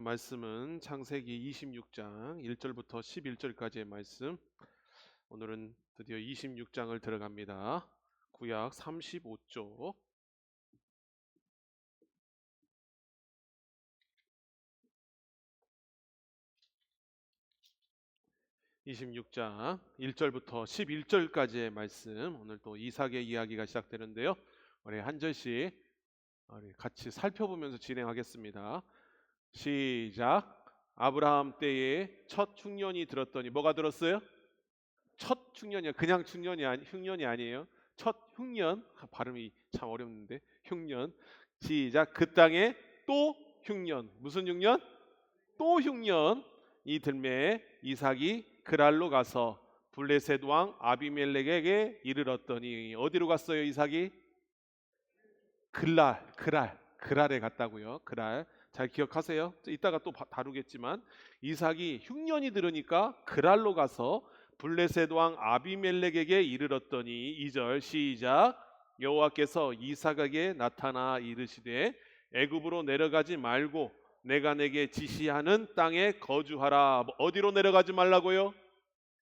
말씀은 창세기 26장 1절부터 11절까지의 말씀. 오늘은 드디어 26장을 들어갑니다. 구약 35쪽 26장 1절부터 11절까지의 말씀. 오늘 또 이삭의 이야기가 시작되는데요. 우리 한 절씩 우리 같이 살펴보면서 진행하겠습니다. 시작. 아브라함 때에 첫 흉년이 들었더니 뭐가 들었어요? 첫 흉년이야. 그냥 흉년이 아니에요. 첫 흉년. 발음이 참 어렵는데. 흉년. 시작. 그 땅에 또 흉년. 무슨 흉년? 또 흉년이 들매 이삭이 그랄로 가서 블레셋 왕 아비멜렉에게 이르렀더니 어디로 갔어요? 이삭이 그랄에 갔다고요. 그랄. 잘 기억하세요. 이따가 또 다루겠지만 이삭이 흉년이 들으니까 그랄로 가서 블레셋 왕 아비멜렉에게 이르렀더니 2절 시작. 여호와께서 이삭에게 나타나 이르시되 애굽으로 내려가지 말고 내가 내게 지시하는 땅에 거주하라. 어디로 내려가지 말라고요?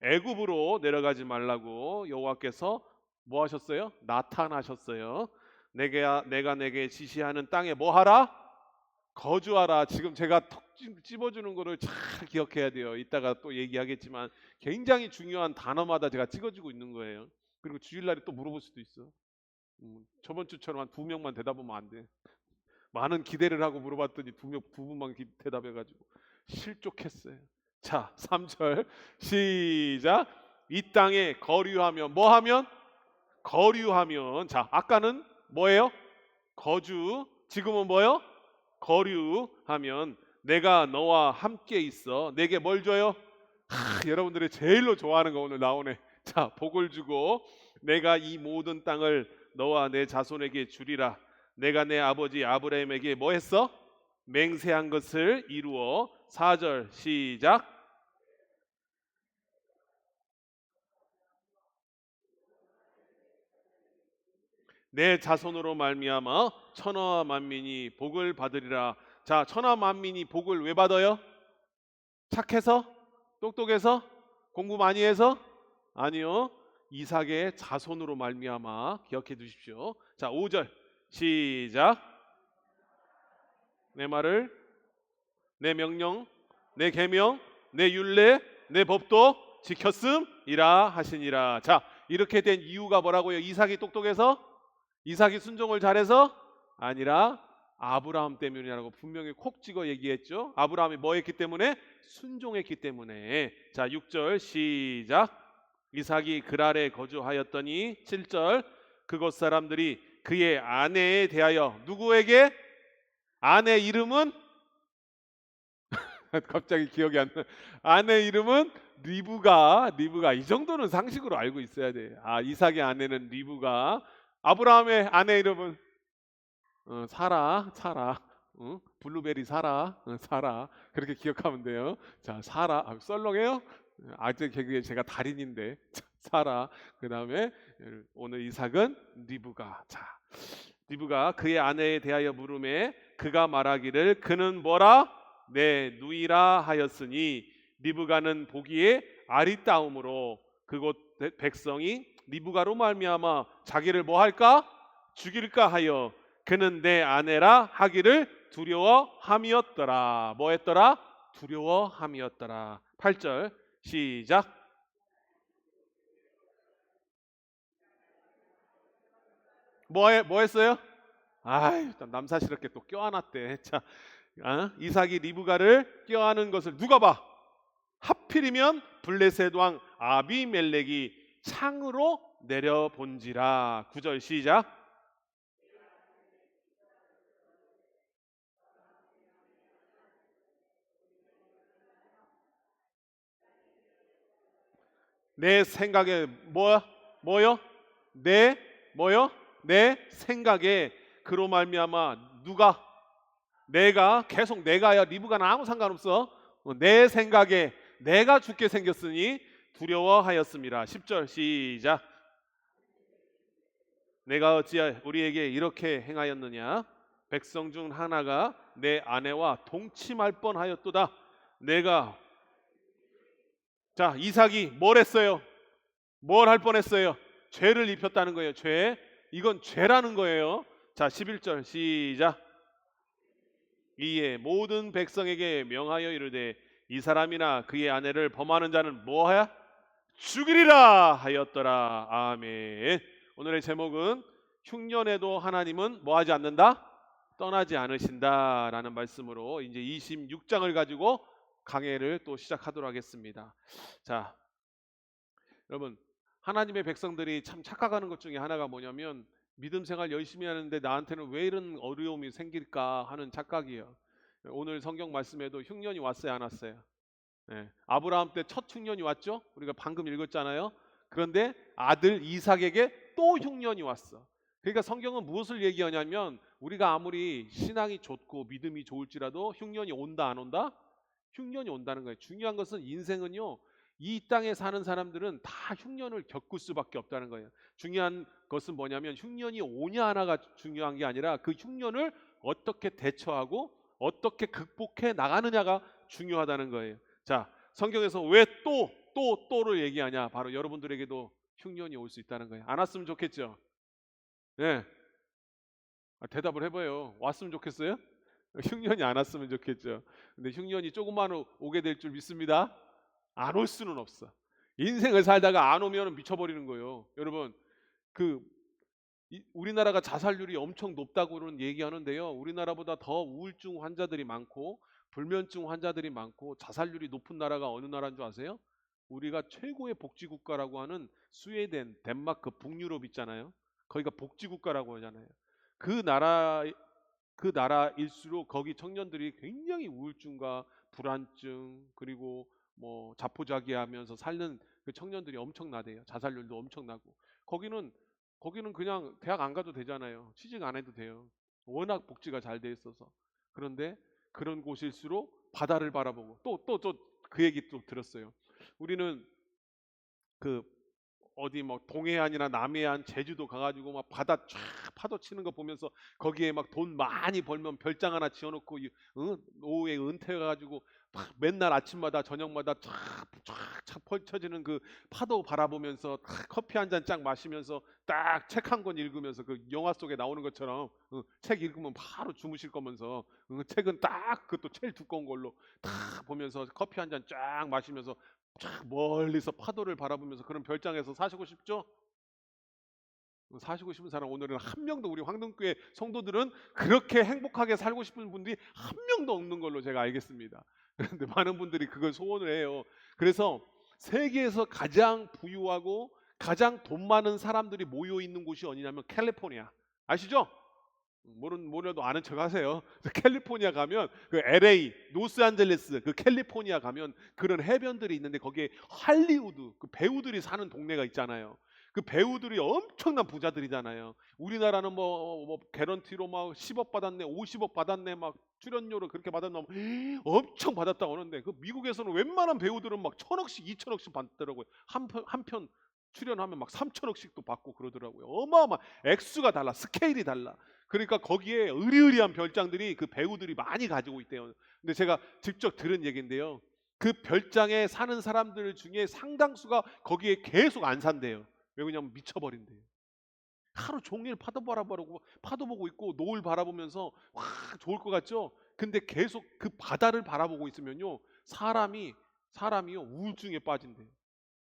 애굽으로 내려가지 말라고 여호와께서 뭐 하셨어요? 나타나셨어요. 내가 내게 지시하는 땅에 뭐 하라? 거주하라. 지금 제가 톡 집어주는 거를 잘 기억해야 돼요. 이따가 또 얘기하겠지만 굉장히 중요한 단어마다 제가 찍어주고 있는 거예요. 그리고 주일날에 또 물어볼 수도 있어. 저번 주처럼 한 두 명만 대답하면 안 돼. 많은 기대를 하고 물어봤더니 두 분만 대답해가지고 실족했어요. 자, 3절 시작. 이 땅에 거류하면 뭐 하면? 거류하면. 자, 아까는 뭐예요? 거주. 지금은 뭐예요? 거류하면 내가 너와 함께 있어. 내게 뭘 줘요? 여러분들이 제일로 좋아하는 거 오늘 나오네. 자, 복을 주고 내가 이 모든 땅을 너와 내 자손에게 주리라. 내가 내 아버지 아브라함에게 뭐 했어? 맹세한 것을 이루어. 4절 시작. 내 자손으로 말미암아 천하와 만민이 복을 받으리라. 자, 천하 만민이 복을 왜 받아요? 착해서? 똑똑해서? 공부 많이 해서? 아니요. 이삭의 자손으로 말미암아. 기억해 두십시오. 자, 5절 시작. 내 말을, 내 명령, 내 계명, 내 율례, 내 법도 지켰음이라 하시니라. 자, 이렇게 된 이유가 뭐라고요? 이삭이 똑똑해서? 이삭이 순종을 잘해서? 아니라 아브라함 때문이라고 분명히 콕 찍어 얘기했죠. 아브라함이 뭐 했기 때문에? 순종했기 때문에. 자, 6절 시작. 이삭이 그랄에 거주하였더니 7절 그곳 사람들이 그의 아내에 대하여 누구에게? 아내 이름은 갑자기 기억이 안 나. 아내 이름은 리브가. 이 정도는 상식으로 알고 있어야 돼. 아, 이삭의 아내는 리브가. 아브라함의 아내 이름은 사라. 블루베리 사라. 그렇게 기억하면 돼요. 자, 사라. 썰렁해요? 아직 그게 제가 달인인데. 사라. 그다음에 오늘 이삭은 리브가. 자, 리브가 그의 아내에 대하여 물음에 그가 말하기를 그는 뭐라? 내 누이라 하였으니 리브가는 보기에 아리따움으로 그곳 백성이 리브가로 말미암아 자기를 뭐 할까? 죽일까 하여 그는 내 아내라 하기를 두려워함이었더라. 뭐 했더라? 두려워함이었더라. 8절 시작. 뭐 했어요? 아이, 남사스럽게 또 껴안았대. 자, 이삭이 리브가를 껴안은 것을 누가 봐? 하필이면 블레셋 왕 아비멜렉이 창으로 내려본지라. 9절 시작. 내 생각에 뭐요? 내 뭐요? 내 생각에 그로 말미암아 누가? 내가 계속 내가야. 리브가는 아무 상관없어. 내 생각에 내가 죽게 생겼으니 두려워하였습니다. 10절 시작. 내가 어찌 우리에게 이렇게 행하였느냐? 백성 중 하나가 내 아내와 동침할 뻔하였도다. 내가 자 이삭이 뭘 했어요? 뭘 할 뻔했어요? 죄를 입혔다는 거예요. 죄. 이건 죄라는 거예요. 자 11절 시작. 이에 모든 백성에게 명하여 이르되 이 사람이나 그의 아내를 범하는 자는 뭐하야? 죽이리라 하였더라. 아멘. 오늘의 제목은 흉년에도 하나님은 뭐하지 않는다? 떠나지 않으신다라는 말씀으로 이제 26장을 가지고 강해를 또 시작하도록 하겠습니다. 자, 여러분 하나님의 백성들이 참 착각하는 것 중에 하나가 뭐냐면 믿음 생활 열심히 하는데 나한테는 왜 이런 어려움이 생길까 하는 착각이에요. 오늘 성경 말씀에도 흉년이 왔어요, 안 왔어요? 네. 아브라함 때 첫 흉년이 왔죠? 우리가 방금 읽었잖아요. 그런데 아들 이삭에게 또 흉년이 왔어. 그러니까 성경은 무엇을 얘기하냐면 우리가 아무리 신앙이 좋고 믿음이 좋을지라도 흉년이 온다 안 온다? 흉년이 온다는 거예요. 중요한 것은 인생은요. 이 땅에 사는 사람들은 다 흉년을 겪을 수밖에 없다는 거예요. 중요한 것은 뭐냐면 흉년이 오냐 하나가 중요한 게 아니라 그 흉년을 어떻게 대처하고 어떻게 극복해 나가느냐가 중요하다는 거예요. 자, 성경에서 왜 또를 얘기하냐? 바로 여러분들에게도 흉년이 올 수 있다는 거예요. 안 왔으면 좋겠죠? 네. 대답을 해봐요. 왔으면 좋겠어요? 흉년이 안 왔으면 좋겠죠. 근데 흉년이 조금만 오게 될 줄 믿습니다. 안 올 수는 없어. 인생을 살다가 안 오면 미쳐버리는 거예요. 여러분, 그 우리나라가 자살률이 엄청 높다고는 얘기하는데요. 우리나라보다 더 우울증 환자들이 많고 불면증 환자들이 많고 자살률이 높은 나라가 어느 나라인 줄 아세요? 우리가 최고의 복지국가라고 하는 스웨덴, 덴마크, 북유럽 있잖아요. 거기가 복지국가라고 하잖아요. 그 나라 그 나라일수록 거기 청년들이 굉장히 우울증과 불안증 그리고 뭐 자포자기하면서 살는 그 청년들이 엄청나대요. 자살률도 엄청나고 거기는 그냥 대학 안 가도 되잖아요. 취직 안 해도 돼요. 워낙 복지가 잘 돼 있어서. 그런데 그런 곳일수록 바다를 바라보고 또 그 얘기 또 들었어요. 우리는 그 어디 뭐 동해안이나 남해안 제주도 가가지고 막 바다 쫙 파도 치는 거 보면서 거기에 막 돈 많이 벌면 별장 하나 지어놓고 오후에 은퇴해가지고 막 맨날 아침마다 저녁마다 쫙 펼쳐지는 그 파도 바라보면서 커피 한 잔 쫙 마시면서 딱 책 한 권 읽으면서 그 영화 속에 나오는 것처럼 책 읽으면 바로 주무실 거면서 책은 딱 그것도 제일 두꺼운 걸로 딱 보면서 커피 한 잔 쫙 마시면서 쫙 멀리서 파도를 바라보면서 그런 별장에서 사시고 싶죠? 사시고 싶은 사람 오늘은 한 명도 우리 황동교회 성도들은 그렇게 행복하게 살고 싶은 분들이 한 명도 없는 걸로 제가 알겠습니다. 그런데 많은 분들이 그걸 소원을 해요. 그래서 세계에서 가장 부유하고 가장 돈 많은 사람들이 모여 있는 곳이 어디냐면 캘리포니아. 아시죠? 모르도 아는 척 하세요. 캘리포니아 가면 그 LA, 로스앤젤레스, 그 캘리포니아 가면 그런 해변들이 있는데 거기에 할리우드 그 배우들이 사는 동네가 있잖아요. 그 배우들이 엄청난 부자들이잖아요. 우리나라는 뭐 개런티로 막 10억 받았네, 50억 받았네, 막 출연료를 그렇게 받았나 엄청 받았다고 하는데 그 미국에서는 웬만한 배우들은 막 1,000억씩, 2,000억씩 받더라고요. 한 편 출연하면 막 3,000억씩도 받고 그러더라고요. 어마어마 액수가 달라, 스케일이 달라. 그러니까 거기에 의리의리한 별장들이 그 배우들이 많이 가지고 있대요. 근데 제가 직접 들은 얘기인데요. 그 별장에 사는 사람들 중에 상당수가 거기에 계속 안 산대요. 왜 그러냐면 미쳐버린대요. 하루 종일 파도 바라보고 파도 보고 있고 노을 바라보면서 와 좋을 것 같죠? 근데 계속 그 바다를 바라보고 있으면요 사람이요 우울증에 빠진대요.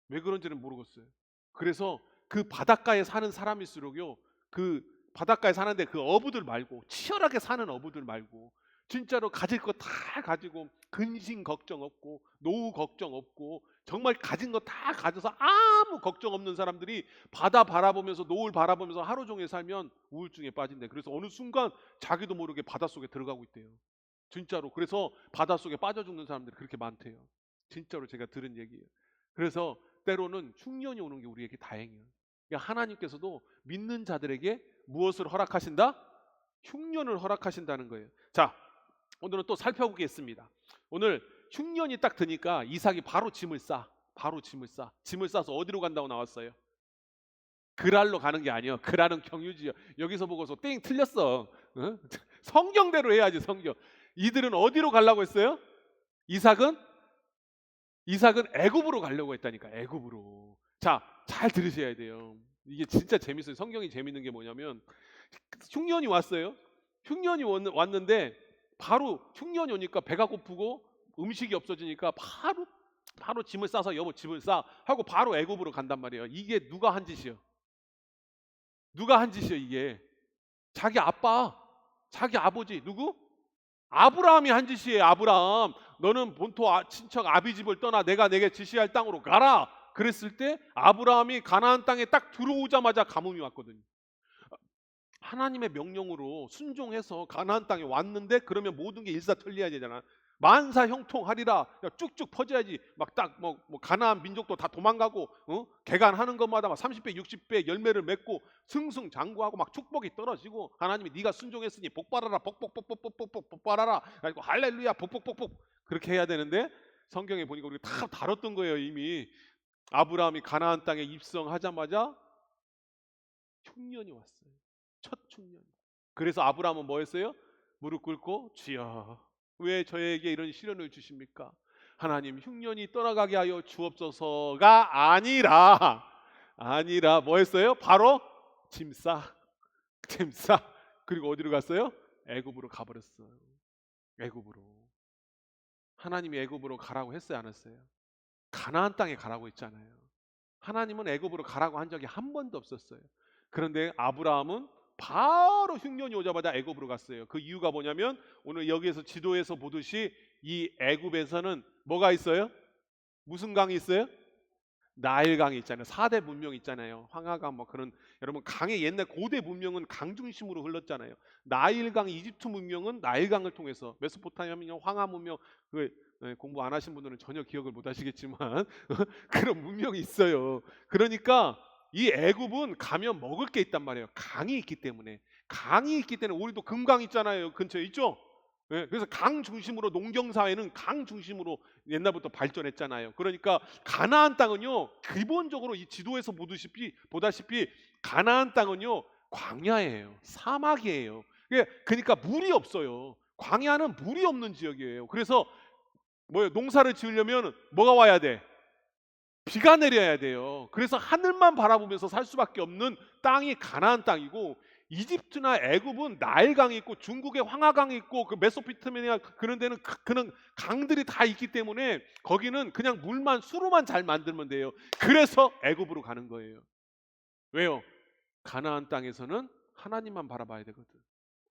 왜 그런지는 모르겠어요. 그래서 그 바닷가에 사는 사람일수록요 그 바닷가에 사는데 그 어부들 말고 치열하게 사는 어부들 말고 진짜로 가질 거 다 가지고 근심 걱정 없고 노후 걱정 없고 정말 가진 거 다 가져서 아무 걱정 없는 사람들이 바다 바라보면서 노을 바라보면서 하루 종일 살면 우울증에 빠진대. 그래서 어느 순간 자기도 모르게 바닷속에 들어가고 있대요. 진짜로. 그래서 바닷속에 빠져 죽는 사람들이 그렇게 많대요. 진짜로 제가 들은 얘기예요. 그래서 때로는 흉년이 오는 게 우리에게 다행이에요. 그러니까 하나님께서도 믿는 자들에게 무엇을 허락하신다? 흉년을 허락하신다는 거예요. 자, 오늘은 또 살펴보겠습니다. 오늘 흉년이 딱 드니까 이삭이 바로 짐을 싸. 짐을 싸서 어디로 간다고 나왔어요? 그랄로 가는 게 아니에요. 그랄은 경유지요. 여기서 보고서 땡 틀렸어. 어? 성경대로 해야지 성경. 이들은 어디로 가려고 했어요? 이삭은 애굽으로 가려고 했다니까. 애굽으로. 자, 잘 들으셔야 돼요. 이게 진짜 재밌어요. 성경이 재밌는 게 뭐냐면 흉년이 왔어요. 흉년이 왔는데 바로 흉년이 오니까 배가 고프고 음식이 없어지니까 바로 짐을 싸서 여보 짐을 싸 하고 바로 애굽으로 간단 말이에요. 이게 누가 한 짓이요? 누가 한 짓이요 이게? 자기 아빠, 자기 아버지 누구? 아브라함이 한 짓이에요. 아브라함, 너는 본토 친척 아비 집을 떠나 내가 내게 지시할 땅으로 가라. 그랬을 때 아브라함이 가나안 땅에 딱 들어오자마자 가뭄이 왔거든요. 하나님의 명령으로 순종해서 가나안 땅에 왔는데 그러면 모든 게 일사천리해야 되잖아. 만사 형통하리라. 쭉쭉 퍼져야지. 막 딱 뭐 가나안 민족도 다 도망가고 개간하는 것마다 막 30배 60배 열매를 맺고 승승장구하고 막 축복이 떨어지고 하나님이 네가 순종했으니 복 받아라. 복 받아라. 그리고 할렐루야 복복복복 그렇게 해야 되는데 성경에 보니까 우리가 다 다뤘던 거예요. 이미 아브라함이 가나안 땅에 입성하자마자 흉년이 왔어요. 첫 흉년. 그래서 아브라함은 뭐 했어요? 무릎 꿇고 주여 왜 저에게 이런 시련을 주십니까? 하나님 흉년이 떠나가게 하여 주옵소서가 아니라 뭐 했어요? 바로 짐싸 그리고 어디로 갔어요? 애굽으로 가버렸어요. 애굽으로. 하나님이 애굽으로 가라고 했어요 안 했어요? 가나안 땅에 가라고 했잖아요. 하나님은 애굽으로 가라고 한 적이 한 번도 없었어요. 그런데 아브라함은 바로 흉년이 오자마자 애굽으로 갔어요. 그 이유가 뭐냐면 오늘 여기에서 지도에서 보듯이 이 애굽에서는 뭐가 있어요? 무슨 강이 있어요? 나일강이 있잖아요. 4대 문명 있잖아요. 황하강 뭐 그런 여러분 강의 옛날 고대 문명은 강 중심으로 흘렀잖아요. 나일강 이집트 문명은 나일강을 통해서 메소포타미아 문명, 황하 문명 공부 안 하신 분들은 전혀 기억을 못 하시겠지만 그런 문명이 있어요. 그러니까 이 애굽은 가면 먹을 게 있단 말이에요. 강이 있기 때문에 우리도 금강 있잖아요. 근처에 있죠. 그래서 강 중심으로 농경 사회는 강 중심으로 옛날부터 발전했잖아요. 그러니까 가나안 땅은요 기본적으로 이 지도에서 보다시피 가나안 땅은요 광야예요. 사막이에요. 그러니까 물이 없어요. 광야는 물이 없는 지역이에요. 그래서 농사를 지으려면 뭐가 와야 돼? 비가 내려야 돼요. 그래서 하늘만 바라보면서 살 수밖에 없는 땅이 가나안 땅이고 이집트나 애굽은 나일강이 있고 중국에 황하강이 있고 그 메소포타미아 그런 데는 그런 강들이 다 있기 때문에 거기는 그냥 물만 수로만 잘 만들면 돼요. 그래서 애굽으로 가는 거예요. 왜요? 가나안 땅에서는 하나님만 바라봐야 되거든.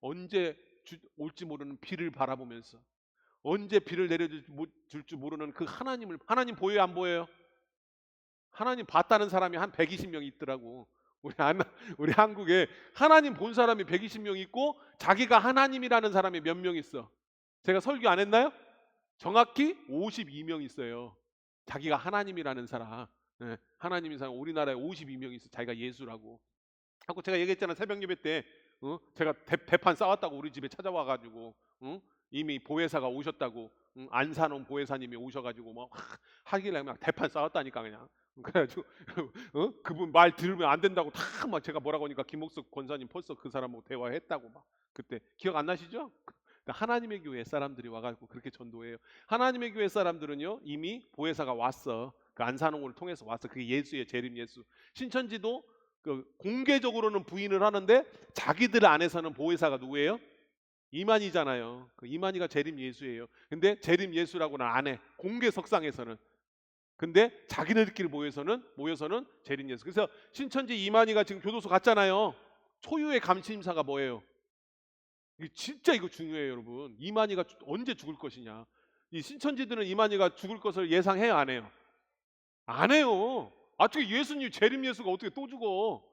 언제 올지 모르는 비를 바라보면서 언제 비를 내려줄 줄 모르는 그 하나님 보여요 안 보여요? 하나님 봤다는 사람이 한 120명 있더라고. 우리 한국에 하나님 본 사람이 120명 있고 자기가 하나님이라는 사람이 몇 명 있어? 제가 설교 안 했나요? 정확히 52명 있어요. 자기가 하나님이라는 사람. 네, 하나님인 사람 우리나라에 52명 있어. 자기가 예수라고. 하고 제가 얘기했잖아 새벽 예배 때 제가 대판 싸웠다고 우리 집에 찾아와가지고 이미 보혜사가 오셨다고 안산원 보혜사님이 오셔가지고 막 하길래 막 대판 싸웠다니까 그냥. 그래가지고 그분 말 들으면 안 된다고 다 막 제가 뭐라고 하니까 김옥석 권사님 벌써 그 사람하고 대화했다고 막 그때 기억 안 나시죠? 하나님의 교회 사람들이 와가지고 그렇게 전도해요. 하나님의 교회 사람들은요 이미 보혜사가 왔어. 그 안산홍을 통해서 왔어. 그게 예수의 재림 예수. 신천지도 그 공개적으로는 부인을 하는데 자기들 안에서는 보혜사가 누구예요? 이만희잖아요. 그 이만희가 재림 예수예요. 근데 재림 예수라고는 안 해. 공개석상에서는. 근데 자기네들끼리 모여서는 재림 예수. 그래서 신천지 이만희가 지금 교도소 갔잖아요. 초유의 감시임사가 뭐예요? 진짜 이거 중요해요, 여러분. 이만희가 언제 죽을 것이냐. 이 신천지들은 이만희가 죽을 것을 예상해요, 안 해요? 안 해요. 어떻게 예수님 재림 예수가 어떻게 또 죽어?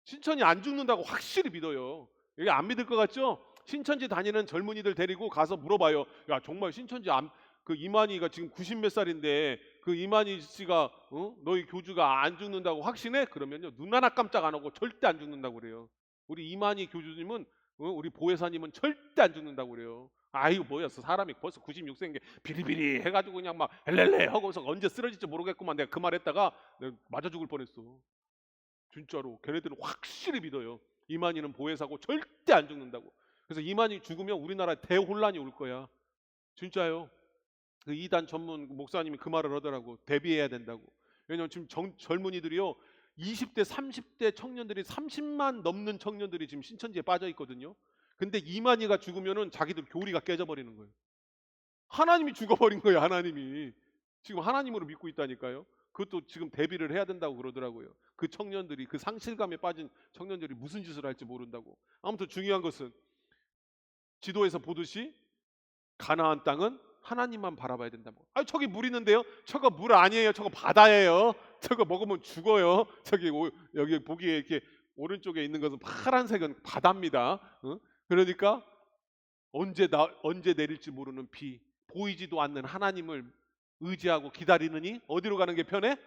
신천이 안 죽는다고 확실히 믿어요. 이게 안 믿을 것 같죠? 신천지 다니는 젊은이들 데리고 가서 물어봐요. 야 정말 신천지 그 이만희가 지금 90 몇 살인데 그 이만희 씨가 너희 교주가 안 죽는다고 확신해? 그러면요 눈 하나 깜짝 안 하고 절대 안 죽는다고 그래요. 우리 이만희 교주님은 우리 보혜사님은 절대 안 죽는다고 그래요. 아이고 뭐였어 사람이 벌써 96세인 게 비리비리 해가지고 그냥 막 헬렐레 하고서 언제 쓰러질지 모르겠구만 내가 그 말 했다가 내가 맞아 죽을 뻔했어. 진짜로 걔네들은 확실히 믿어요. 이만희는 보혜사고 절대 안 죽는다고. 그래서 이만희 죽으면 우리나라에 대혼란이 올 거야. 진짜요. 그 이단 전문 목사님이 그 말을 하더라고. 대비해야 된다고. 왜냐면 지금 젊은이들이요. 20대, 30대 청년들이 30만 넘는 청년들이 지금 신천지에 빠져 있거든요. 근데 이만희가 죽으면은 자기들 교리가 깨져버리는 거예요. 하나님이 죽어버린 거예요. 하나님이. 지금 하나님으로 믿고 있다니까요. 그것도 지금 대비를 해야 된다고 그러더라고요. 그 청년들이, 그 상실감에 빠진 청년들이 무슨 짓을 할지 모른다고. 아무튼 중요한 것은 지도에서 보듯이 가나안 땅은 하나님만 바라봐야 된다고. 아, 저기 물 있는데요. 저거 물 아니에요. 저거 바다예요. 저거 먹으면 죽어요. 저기 여기 보기에 이렇게 오른쪽에 있는 것은 파란색은 바다입니다. 응? 그러니까 언제 내릴지 모르는 비, 보이지도 않는 하나님을 의지하고 기다리느니 어디로 가는 게 편해?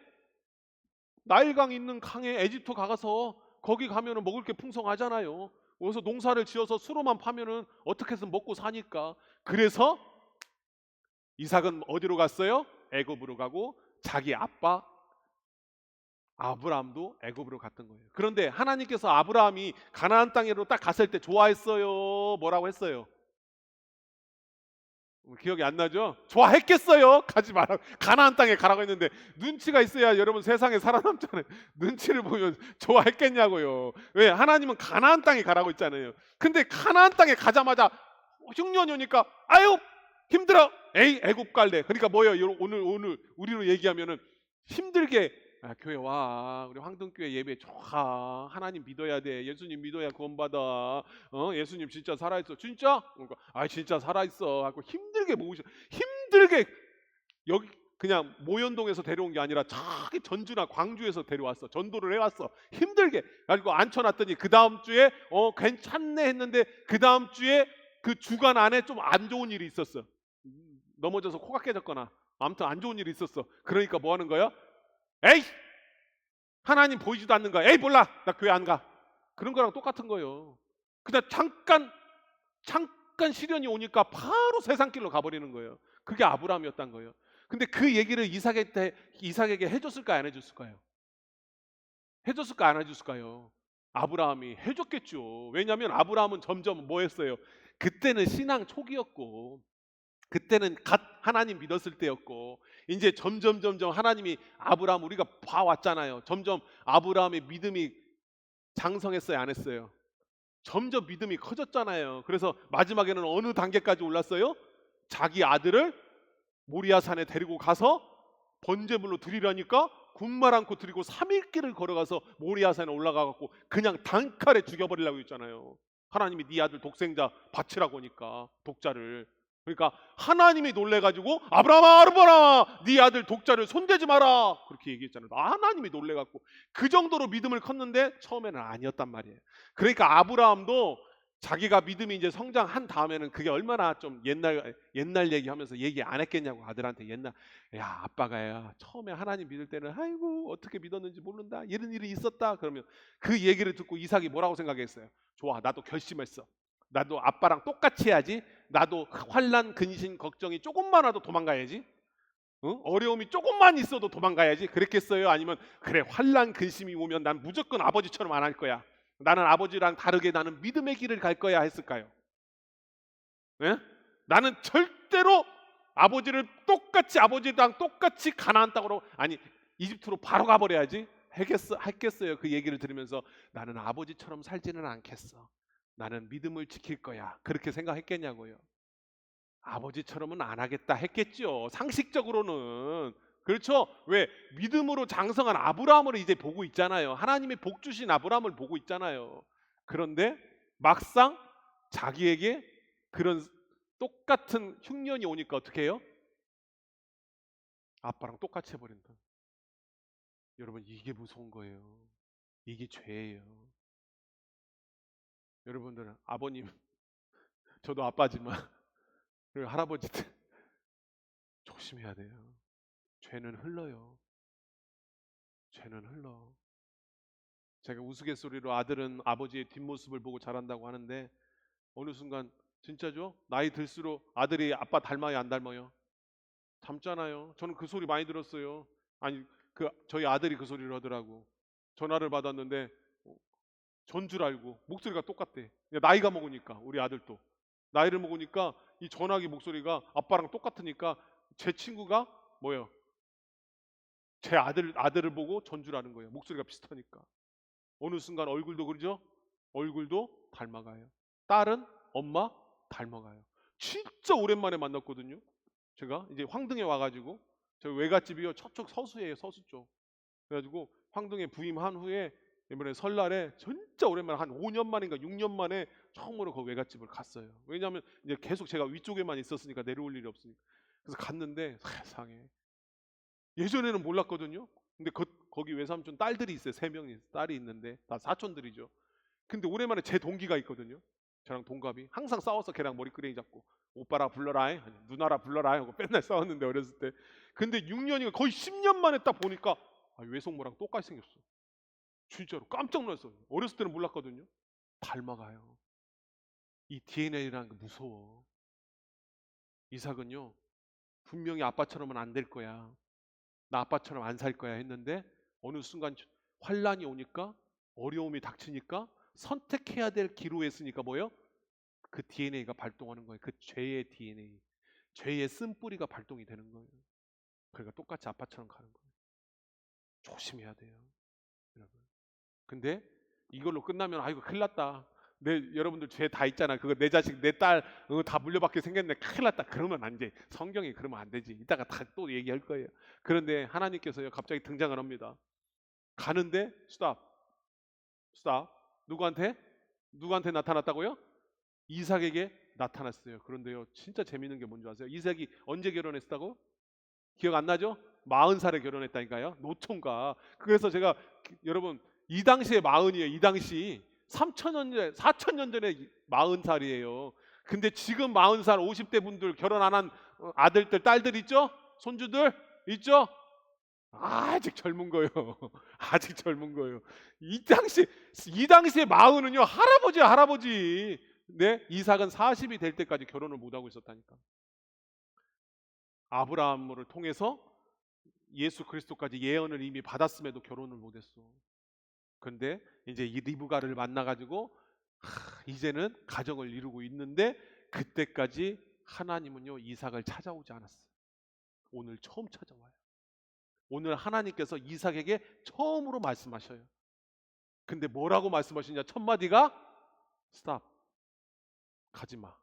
나일강 있는 강에 에집트 가서 거기 가면은 먹을 게 풍성하잖아요. 거기서 농사를 지어서 수로만 파면은 어떻게 해서 먹고 사니까. 그래서 이삭은 어디로 갔어요? 애굽으로 가고 자기 아빠 아브라함도 애굽으로 갔던 거예요. 그런데 하나님께서 아브라함이 가나안 땅으로 딱 갔을 때 좋아했어요? 뭐라고 했어요? 기억이 안 나죠? 좋아했겠어요? 가지 마라. 가나안 땅에 가라고 했는데 눈치가 있어야 여러분 세상에 살아남잖아요. 눈치를 보면 좋아했겠냐고요. 왜? 하나님은 가나안 땅에 가라고 했잖아요. 근데 가나안 땅에 가자마자 흉년이 오니까 아유 힘들어. 에이 애굽 갈래. 그러니까 뭐예요? 오늘 우리로 얘기하면은 힘들게 교회 와. 우리 황동교회 예배 좋아. 하나님 믿어야 돼. 예수님 믿어야 구원받아. 예수님 진짜 살아있어. 진짜? 그러니까 진짜 살아있어. 하고 힘들게 모으셔. 힘들게 여기 그냥 모현동에서 데려온 게 아니라 저기 전주나 광주에서 데려왔어. 전도를 해왔어. 힘들게. 그리고 앉혀놨더니 그 다음 주에 괜찮네 했는데 그 다음 주에 그 주간 안에 좀 안 좋은 일이 있었어. 넘어져서 코가 깨졌거나 아무튼 안 좋은 일이 있었어. 그러니까 뭐 하는 거야? 에이 하나님 보이지도 않는 거야. 에이 몰라 나 교회 안 가. 그런 거랑 똑같은 거예요. 그냥 잠깐 시련이 오니까 바로 세상길로 가버리는 거예요. 그게 아브라함이었단 거예요. 근데 그 얘기를 이삭에게 해줬을까요? 안 해줬을까요? 해줬을까 안 해줬을까요? 아브라함이 해줬겠죠. 왜냐하면 아브라함은 점점 뭐 했어요? 그때는 신앙 초기였고 그때는 갓 하나님 믿었을 때였고 이제 점점 하나님이 아브라함 우리가 봐왔잖아요. 점점 아브라함의 믿음이 장성했어요, 안 했어요? 점점 믿음이 커졌잖아요. 그래서 마지막에는 어느 단계까지 올랐어요? 자기 아들을 모리아산에 데리고 가서 번제물로 드리라니까 군말 않고 드리고 3일 길을 걸어가서 모리아산에 올라가갖고 그냥 단칼에 죽여버리려고 했잖아요. 하나님이 네 아들 독생자 바치라고 하니까 독자를. 그러니까 하나님이 놀래가지고 아브라함아 아브라함아 네 아들 독자를 손대지 마라 그렇게 얘기했잖아요. 하나님이 놀래갖고 그 정도로 믿음을 컸는데 처음에는 아니었단 말이에요. 그러니까 아브라함도 자기가 믿음이 이제 성장한 다음에는 그게 얼마나 좀 옛날 얘기하면서 얘기 안 했겠냐고 아들한테 야 아빠가 처음에 하나님 믿을 때는 아이고 어떻게 믿었는지 모른다 이런 일이 있었다 그러면 그 얘기를 듣고 이삭이 뭐라고 생각했어요? 좋아 나도 결심했어. 나도 아빠랑 똑같이 해야지. 나도 환난 근심 걱정이 조금만 와도 도망가야지. 어려움이 조금만 있어도 도망가야지. 그랬겠어요? 아니면 그래 환난 근심이 오면 난 무조건 아버지처럼 안 할 거야. 나는 아버지랑 다르게 나는 믿음의 길을 갈 거야 했을까요? 예? 나는 절대로 아버지랑 똑같이 가나안 땅으로 아니 이집트로 바로 가버려야지 했겠어요. 그 얘기를 들으면서 나는 아버지처럼 살지는 않겠어. 나는 믿음을 지킬 거야. 그렇게 생각했겠냐고요. 아버지처럼은 안 하겠다 했겠죠. 상식적으로는. 그렇죠? 왜? 믿음으로 장성한 아브라함을 이제 보고 있잖아요. 하나님의 복 주신 아브라함을 보고 있잖아요. 그런데 막상 자기에게 그런 똑같은 흉년이 오니까 어떻게 해요? 아빠랑 똑같이 해버린다. 여러분 이게 무서운 거예요. 이게 죄예요. 여러분들은 아버님 저도 아빠지만 그리고 할아버지들 조심해야 돼요. 죄는 흘러요. 죄는 흘러. 제가 우스갯소리로 아들은 아버지의 뒷모습을 보고 자란다고 하는데 어느 순간 진짜죠? 나이 들수록 아들이 아빠 닮아요 안 닮아요? 닮잖아요. 저는 그 소리 많이 들었어요. 아니 저희 아들이 그 소리를 하더라고. 전화를 받았는데 전 줄 알고 목소리가 똑같대. 나이가 먹으니까 우리 아들도 나이를 먹으니까 이 전화기 목소리가 아빠랑 똑같으니까 제 친구가 뭐예요? 제 아들을 보고 전 줄 아는 거예요. 목소리가 비슷하니까. 어느 순간 얼굴도 그러죠? 얼굴도 닮아가요. 딸은 엄마 닮아가요. 진짜 오랜만에 만났거든요. 제가 이제 황등에 와가지고 저 외갓집이요 저쪽 서수예요. 서수 쪽. 그래가지고 황등에 부임한 후에 이번에 설날에 진짜 오랜만에 한 5년 만인가 6년 만에 처음으로 그 외갓집을 갔어요. 왜냐하면 이제 계속 제가 위쪽에만 있었으니까 내려올 일이 없으니까. 그래서 갔는데 세상에 예전에는 몰랐거든요. 근데 거기 외삼촌 딸들이 있어요. 3명이 딸이 있는데 다 사촌들이죠. 근데 오랜만에 제 동기가 있거든요. 저랑 동갑이 항상 싸워서 걔랑 머리끄레기 잡고 오빠라 불러라 아니 누나라 불러라 하고 맨날 싸웠는데 어렸을 때. 근데 6년이가 거의 10년 만에 딱 보니까 외숙모랑 똑같이 생겼어. 진짜로 깜짝 놀랐어요. 어렸을 때는 몰랐거든요. 닮아가요. 이 DNA라는 게 무서워. 이삭은요 분명히 아빠처럼은 안 될 거야. 나 아빠처럼 안 살 거야 했는데 어느 순간 환란이 오니까 어려움이 닥치니까 선택해야 될 기로에 있으니까 뭐요? 그 DNA가 발동하는 거예요. 그 죄의 DNA, 죄의 쓴뿌리가 발동이 되는 거예요. 그러니까 똑같이 아빠처럼 가는 거예요. 조심해야 돼요, 여러분. 근데 이걸로 끝나면 아이고 큰일 났다. 여러분들 죄 다 있잖아. 그거 내 자식, 내 딸 다 물려받게 생겼네. 큰일 났다. 그러면 안 돼. 성경이 그러면 안 되지. 이따가 다 또 얘기할 거예요. 그런데 하나님께서요 갑자기 등장을 합니다. 가는데 스탑. 누구한테 나타났다고요? 이삭에게 나타났어요. 그런데요 진짜 재밌는 게 뭔지 아세요? 이삭이 언제 결혼했다고? 기억 안 나죠? 40살에 결혼했다니까요. 노총각. 그래서 제가 여러분 이 당시에 40이에요. 이 당시 3천년 전에 4천년 전에 40살이에요. 근데 지금 40살 50대 분들 결혼 안 한 아들들 딸들 있죠? 손주들 있죠? 아직 젊은 거예요. 아직 젊은 거예요. 이 당시에 40은요 할아버지야 할아버지. 네? 이삭은 40이 될 때까지 결혼을 못 하고 있었다니까. 아브라함을 통해서 예수 그리스도까지 예언을 이미 받았음에도 결혼을 못했어. 그런데 이제 이 리브가를 만나가지고 이제는 가정을 이루고 있는데 그때까지 하나님은요 이삭을 찾아오지 않았어요. 오늘 처음 찾아와요. 오늘 하나님께서 이삭에게 처음으로 말씀하셔요. 근데 뭐라고 말씀하시냐? 첫 마디가 스탑. 가지마.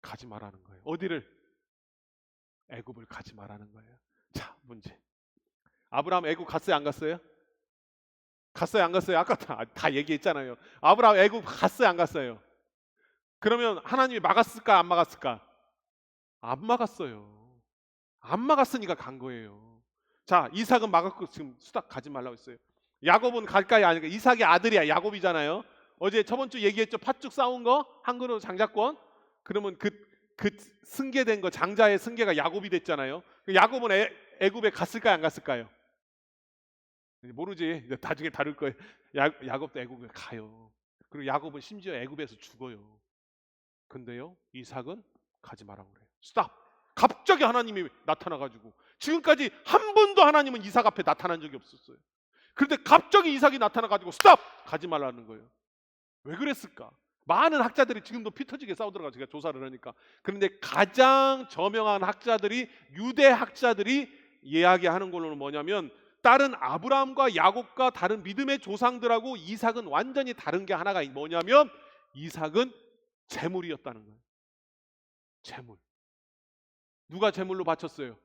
가지마라는 거예요. 어디를? 애굽을 가지마라는 거예요. 자, 문제. 아브라함 애굽 갔어요? 안 갔어요? 갔어요? 안 갔어요? 아까 다 얘기했잖아요. 아브라함 애굽 갔어요? 안 갔어요? 그러면 하나님이 막았을까? 안 막았을까? 안 막았어요. 안 막았으니까 간 거예요. 자, 이삭은 막았고 지금 수닥 가지 말라고 했어요. 야곱은 갈까요? 아니까 이삭의 아들이야. 야곱이잖아요. 어제 저번 주 얘기했죠. 팥죽 싸운 거 한 그릇 장자권. 그러면 그 승계된 거 장자의 승계가 야곱이 됐잖아요. 야곱은 애굽에 갔을까요? 안 갔을까요? 모르지. 나중에 다룰 거예요. 야곱도 애굽에 가요. 그리고 야곱은 심지어 애굽에서 죽어요. 근데요 이삭은 가지 말라고 그래요. 스탑. 갑자기 하나님이 나타나가지고 지금까지 한 번도 하나님은 이삭 앞에 나타난 적이 없었어요. 그런데 갑자기 이삭이 나타나가지고 스탑! 가지 말라는 거예요. 왜 그랬을까? 많은 학자들이 지금도 피 터지게 싸우더라고요. 제가 조사를 하니까. 그런데 가장 저명한 학자들이 유대 학자들이 이야기하는 걸로는 뭐냐면 다른 아브라함과 야곱과 다른 믿음의 조상들하고 이삭은 완전히 다른 게 하나가 뭐냐면 이삭은 제물이었다는 거예요. 제물. 누가 제물로 바쳤어요?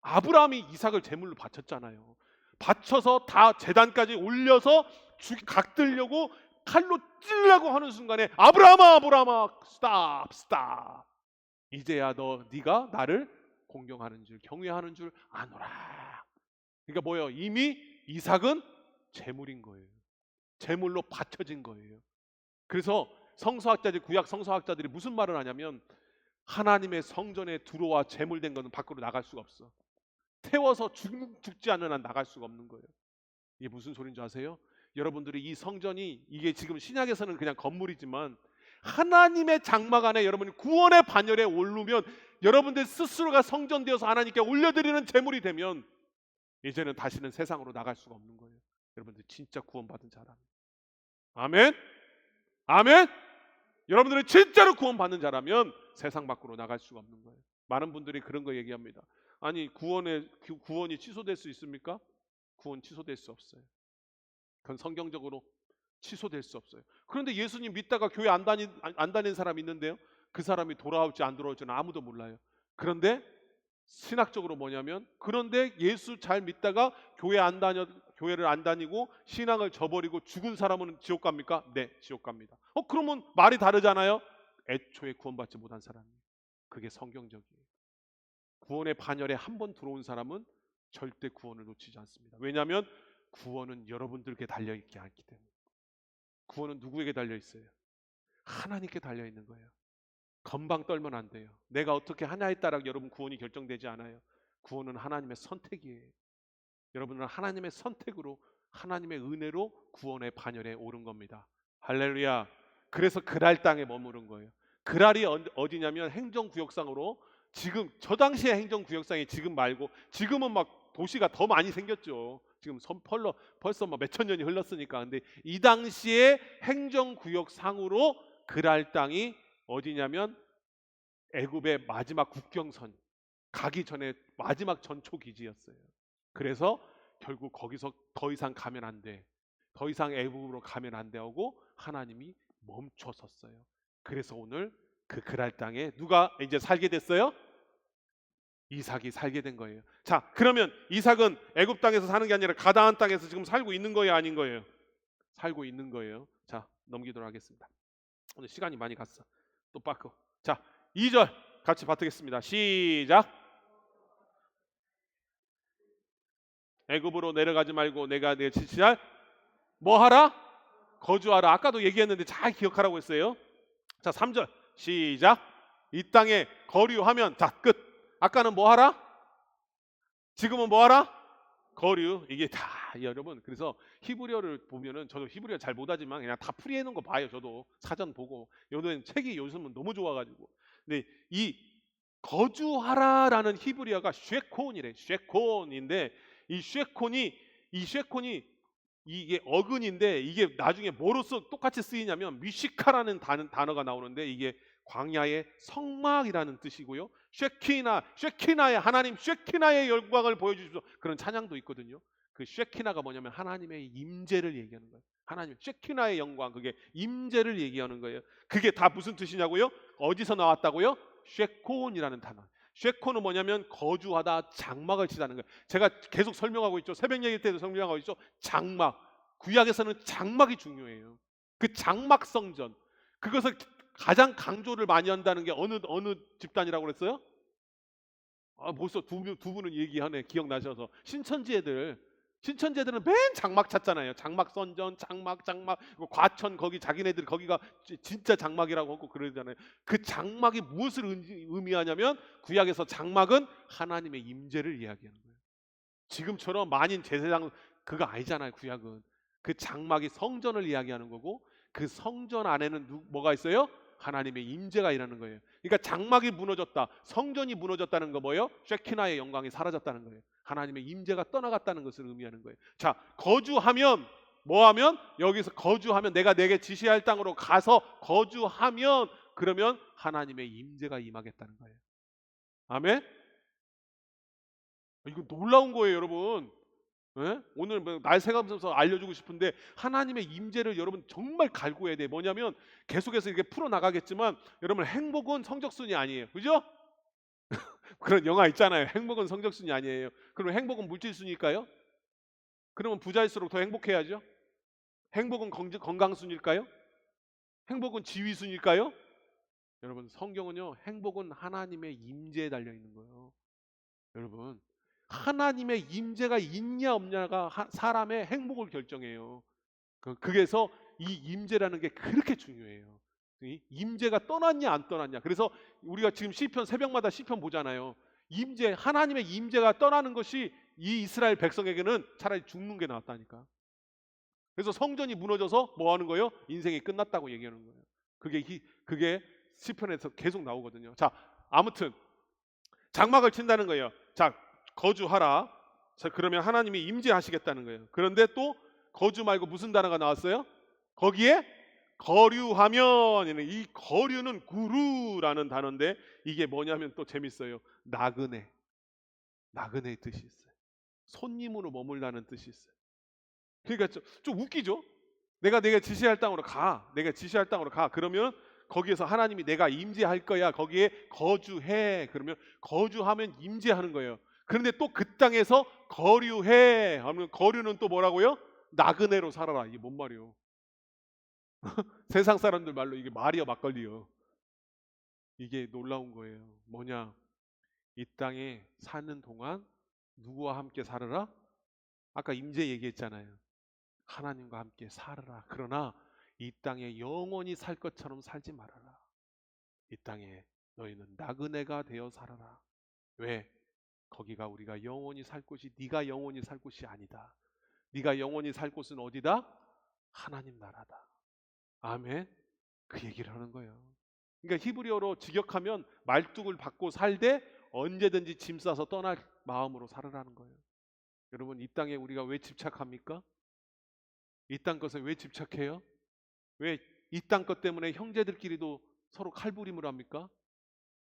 아브라함이 이삭을 제물로 바쳤잖아요. 바쳐서 다 제단까지 올려서 각들려고 칼로 찔려고 하는 순간에 아브라함아 스탑. 이제야 네가 나를 공경하는 줄 경외하는 줄 아노라. 그러니까 뭐예요? 이미 이삭은 제물인 거예요. 제물로 바쳐진 거예요. 그래서 구약 성서학자들이 무슨 말을 하냐면 하나님의 성전에 들어와 제물된 것은 밖으로 나갈 수가 없어. 태워서 죽지 않는 한 나갈 수가 없는 거예요. 이게 무슨 소리인 줄 아세요? 여러분들이 이 성전이 이게 지금 신약에서는 그냥 건물이지만 하나님의 장막 안에 여러분이 구원의 반열에 오르면 여러분들 스스로가 성전되어서 하나님께 올려드리는 제물이 되면 이제는 다시는 세상으로 나갈 수가 없는 거예요. 여러분들 진짜 구원받은 자라면 아멘. 아멘. 여러분들이 진짜로 구원받는 자라면 세상 밖으로 나갈 수가 없는 거예요. 많은 분들이 그런 거 얘기합니다. 아니 구원이 취소될 수 있습니까? 구원 취소될 수 없어요. 그건 성경적으로 취소될 수 없어요. 그런데 예수님 믿다가 교회 안 다니는 사람이 있는데요. 그 사람이 돌아올지 안 돌아올지는 아무도 몰라요. 그런데 신학적으로 뭐냐면, 그런데 예수 잘 믿다가 교회를 안 다니고 신앙을 저버리고 죽은 사람은 지옥 갑니까? 네, 지옥 갑니다. 그러면 말이 다르잖아요. 애초에 구원받지 못한 사람이에요. 그게 성경적이에요. 구원의 반열에 한 번 들어온 사람은 절대 구원을 놓치지 않습니다. 왜냐하면 구원은 여러분들께 달려있지 않기 때문에. 구원은 누구에게 달려있어요? 하나님께 달려있는 거예요. 건방 떨면 안 돼요. 내가 어떻게 하냐에 따라 여러분 구원이 결정되지 않아요. 구원은 하나님의 선택이에요. 여러분은 하나님의 선택으로, 하나님의 은혜로 구원의 반열에 오른 겁니다. 할렐루야. 그래서 그랄 땅에 머무른 거예요. 그랄이 어디냐면 행정구역상으로, 지금 저 당시의 행정구역상이 지금 말고, 지금은 막 도시가 더 많이 생겼죠. 지금 벌써 몇천 년이 흘렀으니까. 근데 이 당시에 행정구역상으로 그랄 땅이 어디냐면 애굽의 마지막 국경선 가기 전에 마지막 전초 기지였어요. 그래서 결국 거기서 더 이상 가면 안 돼. 더 이상 애굽으로 가면 안 돼 하고 하나님이 멈춰섰어요. 그래서 오늘 그 그랄 땅에 누가 이제 살게 됐어요? 이삭이 살게 된 거예요. 자, 그러면 이삭은 애굽 땅에서 사는 게 아니라 가나안 땅에서 지금 살고 있는 거예요, 아닌 거예요? 살고 있는 거예요. 자, 넘기도록 하겠습니다. 오늘 시간이 많이 갔어. 또 빠꾸. 자, 2절 같이 받겠습니다. 시작. 애굽으로 내려가지 말고 내가 내 지시할 뭐 하라? 거주하라. 아까도 얘기했는데 잘 기억하라고 했어요. 자, 3절 시작. 이 땅에 거류하면, 자, 끝. 아까는 뭐 하라? 지금은 뭐 하라? 거류. 이게 다 여러분, 그래서 히브리어를 보면은, 저도 히브리어 잘 못하지만 그냥 다 풀이해 놓은 거 봐요. 저도 사전 보고. 요즘 책이 요즘은 너무 좋아가지고. 근데 이 거주하라라는 히브리어가 쉐콘이래. 쉐콘인데 이 쉐콘이 이게 어근인데, 이게 나중에 뭐로써 똑같이 쓰이냐면 미시카라는 단어가 나오는데, 이게 광야의 성막이라는 뜻이고요. 쉐키나의 하나님, 쉐키나의 영광을 보여주십시오. 그런 찬양도 있거든요. 그 쉐키나가 뭐냐면 하나님의 임재를 얘기하는 거예요. 하나님 쉐키나의 영광, 그게 임재를 얘기하는 거예요. 그게 다 무슨 뜻이냐고요? 어디서 나왔다고요? 쉐콘이라는 단어. 쉐콘은 뭐냐면 거주하다, 장막을 치다는 거예요. 제가 계속 설명하고 있죠. 새벽 얘기 때도 설명하고 있죠. 장막. 구약에서는 장막이 중요해요. 그 장막 성전. 그것을 가장 강조를 많이 한다는 게 어느 집단이라고 그랬어요? 벌써 두 분은 얘기하네. 기억나셔서. 신천지애들은 맨 장막 찾잖아요. 장막 선전, 장막, 과천, 거기 자기네들 거기가 진짜 장막이라고 하고 그러잖아요. 그 장막이 무엇을 의미하냐면, 구약에서 장막은 하나님의 임재를 이야기하는 거예요. 지금처럼 만인 제사장 그거 아니잖아요. 구약은 그 장막이 성전을 이야기하는 거고, 그 성전 안에는 뭐가 있어요? 하나님의 임재가 일하는 거예요. 그러니까 장막이 무너졌다, 성전이 무너졌다는 거 뭐예요? 쉐키나의 영광이 사라졌다는 거예요. 하나님의 임재가 떠나갔다는 것을 의미하는 거예요. 자, 거주하면 뭐하면, 여기서 거주하면, 내가 내게 지시할 땅으로 가서 거주하면, 그러면 하나님의 임재가 임하겠다는 거예요. 아멘. 이거 놀라운 거예요, 여러분. 예? 오늘 날 새가면서 알려주고 싶은데, 하나님의 임재를 여러분 정말 갈구해야 돼. 뭐냐면, 계속해서 이렇게 풀어 나가겠지만, 여러분 행복은 성적순이 아니에요. 그죠? 그런 영화 있잖아요. 행복은 성적순이 아니에요. 그럼 행복은 물질순일까요? 그러면 부자일수록 더 행복해야죠. 행복은 건강순일까요? 행복은 지위순일까요? 여러분, 성경은요, 행복은 하나님의 임재에 달려 있는 거예요. 여러분, 하나님의 임재가 있냐 없냐가 사람의 행복을 결정해요. 그래서 이 임재라는 게 그렇게 중요해요. 이 임재가 떠났냐 안 떠났냐. 그래서 우리가 지금 시편, 새벽마다 시편 보잖아요. 하나님의 임재가 떠나는 것이 이 이스라엘 백성에게는 차라리 죽는 게 낫다니까. 그래서 성전이 무너져서 뭐 하는 거예요? 인생이 끝났다고 얘기하는 거예요. 그게 시편에서 계속 나오거든요. 자, 아무튼 장막을 친다는 거예요. 자, 거주하라. 자, 그러면 하나님이 임재하시겠다는 거예요. 그런데 또 거주 말고 무슨 단어가 나왔어요? 거기에 거류하면, 이 거류는 구루라는 단어인데 이게 뭐냐면 또 재밌어요. 나그네. 나그네의 뜻이 있어요. 손님으로 머물다는 뜻이 있어요. 그러니까 좀 웃기죠? 내가 지시할 땅으로 가. 내가 지시할 땅으로 가. 그러면 거기에서 하나님이 내가 임재할 거야. 거기에 거주해. 그러면 거주하면 임재하는 거예요. 그런데 또 그 땅에서 거류해. 하면 거류는 또 뭐라고요? 나그네로 살아라. 이게 뭔 말이요? 세상 사람들 말로 이게 말이야 막걸리요. 이게 놀라운 거예요. 뭐냐? 이 땅에 사는 동안 누구와 함께 살아라? 아까 임재 얘기했잖아요. 하나님과 함께 살아라. 그러나 이 땅에 영원히 살 것처럼 살지 말아라. 이 땅에 너희는 나그네가 되어 살아라. 왜? 거기가 우리가 영원히 살 곳이, 네가 영원히 살 곳이 아니다. 네가 영원히 살 곳은 어디다? 하나님 나라다. 아멘. 그 얘기를 하는 거예요. 그러니까 히브리어로 직역하면 말뚝을 받고 살되 언제든지 짐 싸서 떠날 마음으로 살아라는 거예요. 여러분, 이 땅에 우리가 왜 집착합니까? 이 땅 것에 왜 집착해요? 왜 이 땅 것 때문에 형제들끼리도 서로 칼부림을 합니까?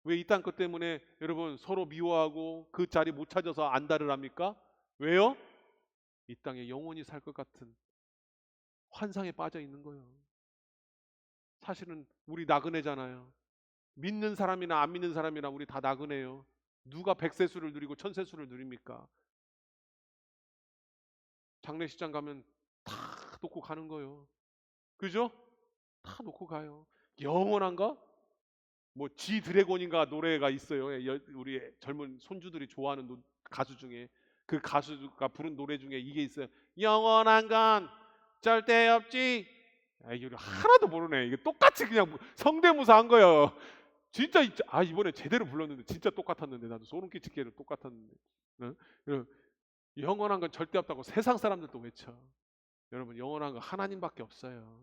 왜 이 땅 것 때문에 여러분 서로 미워하고 그 자리 못 찾아서 안달을 합니까? 왜요? 이 땅에 영원히 살 것 같은 환상에 빠져 있는 거예요. 사실은 우리 나그네잖아요. 믿는 사람이나 안 믿는 사람이나 우리 다 나그네요. 누가 백세수를 누리고 천세수를 누립니까? 장례식장 가면 다 놓고 가는 거예요. 그죠? 다 놓고 가요. 영원한가? 뭐 지 드래곤인가 노래가 있어요. 우리 젊은 손주들이 좋아하는 가수 중에, 그 가수가 부른 노래 중에 이게 있어요. 영원한 건 절대 없지. 아, 이거 하나도 모르네. 이게 똑같이 그냥 성대모사 한 거예요. 진짜 이번에 제대로 불렀는데 진짜 똑같았는데, 나도 소름 끼치게는 똑같았는데. 응? 영원한 건 절대 없다고 세상 사람들도 외쳐. 여러분, 영원한 건 하나님밖에 없어요.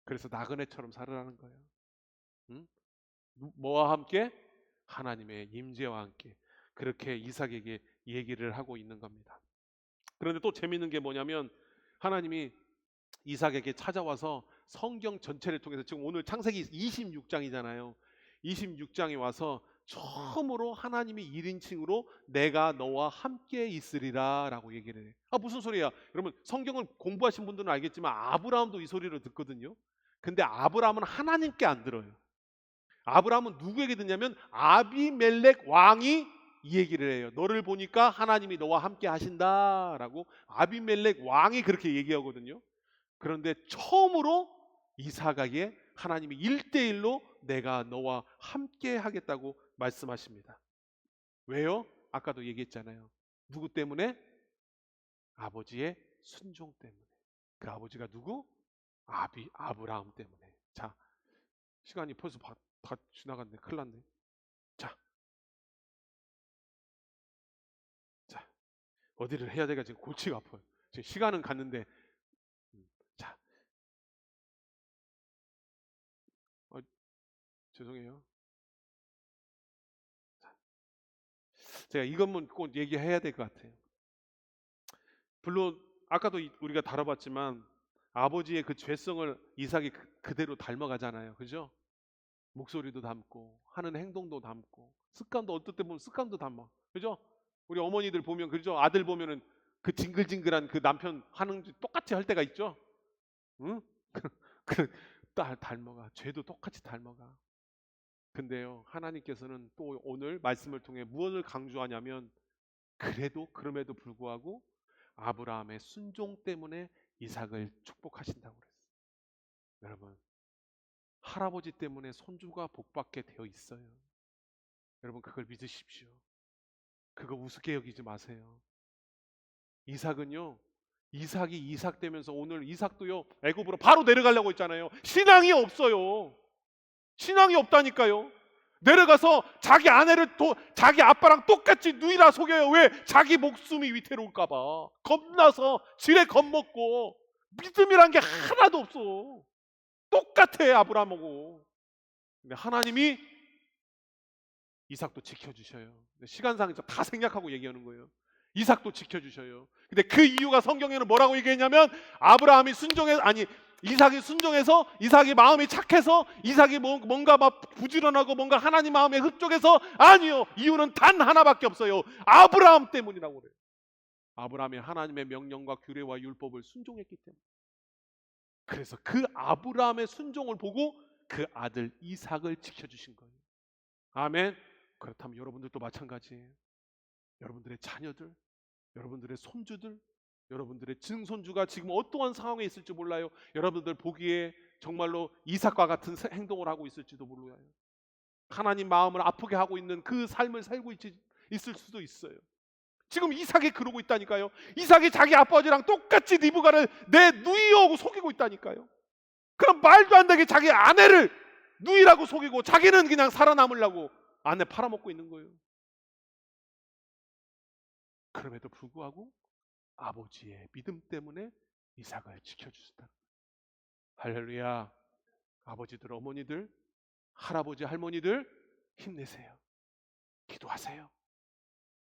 그래서 나그네처럼 살으라는 거예요. 응? 뭐와 함께? 하나님의 임재와 함께. 그렇게 이삭에게 얘기를 하고 있는 겁니다. 그런데 또 재밌는 게 뭐냐면, 하나님이 이삭에게 찾아와서 성경 전체를 통해서, 지금 오늘 창세기 26장이잖아요. 26장에 와서 처음으로 하나님이 1인칭으로 내가 너와 함께 있으리라 라고 얘기를 해. 무슨 소리야? 여러분, 성경을 공부하신 분들은 알겠지만 아브라함도 이 소리를 듣거든요. 근데 아브라함은 하나님께 안 들어요. 아브라함은 누구에게 듣냐면 아비멜렉 왕이 이 얘기를 해요. 너를 보니까 하나님이 너와 함께 하신다라고 아비멜렉 왕이 그렇게 얘기하거든요. 그런데 처음으로 이삭에게 하나님이 1대1로 내가 너와 함께 하겠다고 말씀하십니다. 왜요? 아까도 얘기했잖아요. 누구 때문에? 아버지의 순종 때문에. 그 아버지가 누구? 아브라함 때문에. 자, 시간이 벌써 다 지나갔네. 큰일 났네. 자, 어디를 해야 될까 지금 골치가 아파요. 지금 시간은 갔는데. 자, 죄송해요. 제가 이것만 꼭 얘기해야 될 것 같아요. 물론 아까도 우리가 다뤄봤지만 아버지의 그 죄성을 이삭이 그대로 닮아가잖아요. 그죠? 목소리도 닮고 하는 행동도 닮고 습관도, 어떨 때 보면 습관도 닮아. 그죠? 우리 어머니들 보면, 그죠? 아들 보면은 그 징글징글한 그 남편 하는 똑같이 할 때가 있죠. 응? 그 딸 닮아가. 죄도 똑같이 닮아가. 근데요, 하나님께서는 또 오늘 말씀을 통해 무엇을 강조하냐면, 그럼에도 불구하고 아브라함의 순종 때문에 이삭을 축복하신다고 그랬어요. 여러분, 할아버지 때문에 손주가 복받게 되어 있어요. 여러분, 그걸 믿으십시오. 그거 우습게 여기지 마세요. 이삭은요, 이삭이 이삭 되면서 오늘 이삭도요, 애굽으로 바로 내려가려고 했잖아요. 신앙이 없어요. 신앙이 없다니까요. 내려가서 자기 자기 아빠랑 똑같이 누이라 속여요. 왜? 자기 목숨이 위태로울까봐. 겁나서 지레 겁먹고. 믿음이란 게 하나도 없어. 똑같아, 아브라함하고. 근데 하나님이 이삭도 지켜주셔요. 시간상 다 생략하고 얘기하는 거예요. 이삭도 지켜주셔요. 근데 그 이유가 성경에는 뭐라고 얘기했냐면, 이삭이 순종해서, 이삭이 마음이 착해서, 이삭이 뭔가 막 부지런하고 뭔가 하나님 마음에 흡족해서? 아니요. 이유는 단 하나밖에 없어요. 아브라함 때문이라고 그래요. 아브라함이 하나님의 명령과 규례와 율법을 순종했기 때문에. 그래서 그 아브라함의 순종을 보고 그 아들 이삭을 지켜주신 거예요. 아멘. 그렇다면 여러분들도 마찬가지예요. 여러분들의 자녀들, 여러분들의 손주들, 여러분들의 증손주가 지금 어떠한 상황에 있을지 몰라요. 여러분들 보기에 정말로 이삭과 같은 행동을 하고 있을지도 몰라요. 하나님 마음을 아프게 하고 있는 그 삶을 살고 있을 수도 있어요. 지금 이삭이 그러고 있다니까요. 이삭이 자기 아버지랑 똑같이 리브가를 내 누이하고 속이고 있다니까요. 그럼 말도 안 되게 자기 아내를 누이라고 속이고 자기는 그냥 살아남으려고 아내 팔아먹고 있는 거예요. 그럼에도 불구하고 아버지의 믿음 때문에 이삭을 지켜주셨다. 할렐루야. 아버지들, 어머니들, 할아버지, 할머니들 힘내세요. 기도하세요.